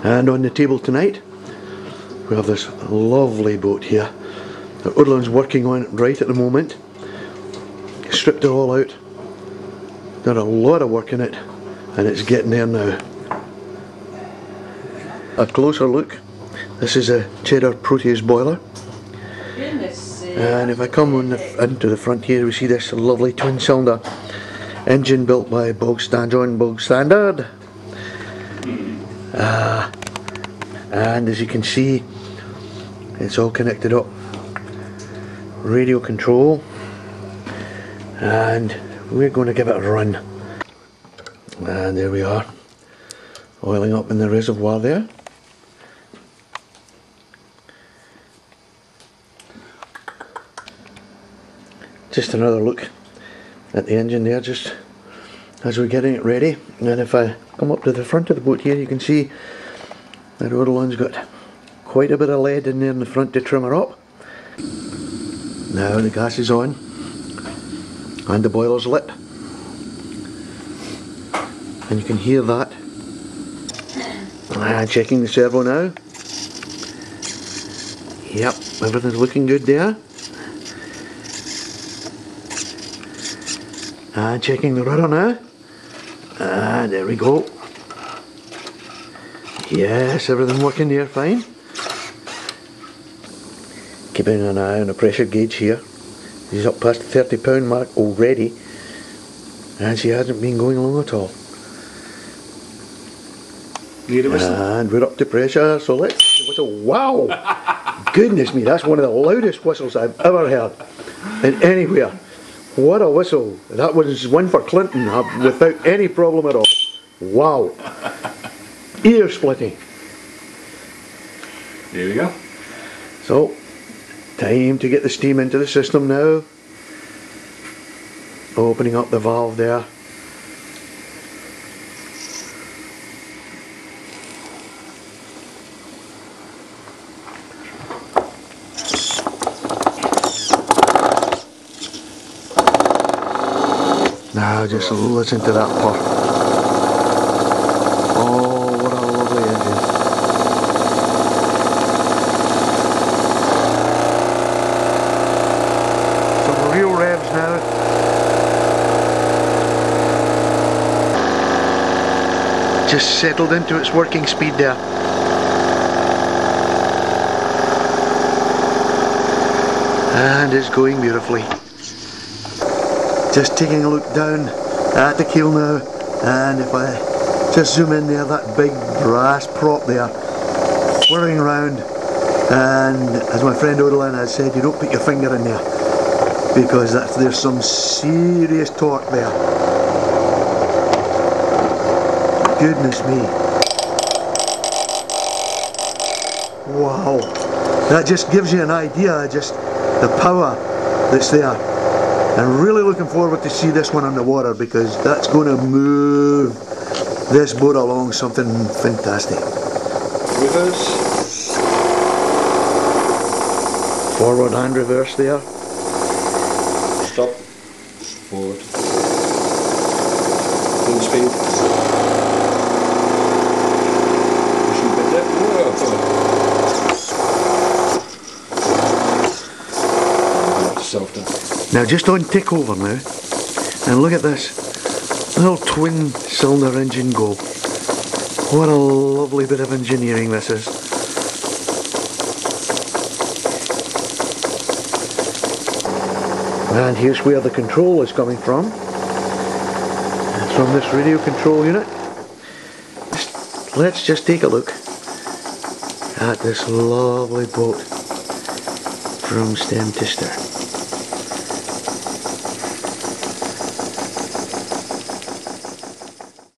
And on the table tonight we have this lovely boat here that Odlin's working on right at the moment. Stripped it all out, done a lot of work in it, and it's getting there now. A closer look. This is a Cheddar Proteus boiler. And if I come into the front here, we see this lovely twin cylinder engine built by Bog Standard. And as you can see, it's all connected up. Radio control, and we're going to give it a run. And there we are, oiling up in the reservoir there. Just another look at the engine there, just as we're getting it ready. And if I come up to the front of the boat here, you can see that Odlin's got quite a bit of lead in there in the front to trim her up. Now the gas is on and the boiler's lit, and you can hear that. Checking the servo now. Yep, everything's looking good there. And checking the rudder now. And there we go. Yes, everything working there fine. Keeping an eye on the pressure gauge here. She's up past the £30 mark already, and she hasn't been going along at all. Need a whistle? And we're up to pressure, so let's whistle. Wow! Goodness me, that's one of the loudest whistles I've ever heard in anywhere. What a whistle! That was one for Clinton without any problem at all. Wow! Ear splitting. There we go. So, time to get the steam into the system now. Opening up the valve there. Now just listen to that purr. Oh, what a lovely engine. Some real revs now. Just settled into its working speed there. And it's going beautifully. Just taking a look down at the keel now, and if I just zoom in there, that big brass prop there whirling around, and as my friend Odlin has said, you don't put your finger in there because there's some serious torque there. Goodness me. Wow. That just gives you an idea, just the power that's there. I'm really looking forward to see this one on the water, because that's going to move this boat along something fantastic. Reverse. Forward and reverse there. Stop. Forward. Full speed. Pushing a bit there. Whoa. Softer. Now just on tick over now, and look at this little twin cylinder engine go. What a lovely bit of engineering this is. And here's where the control is coming from. It's from this radio control unit. Let's just take a look at this lovely boat from stem to stern.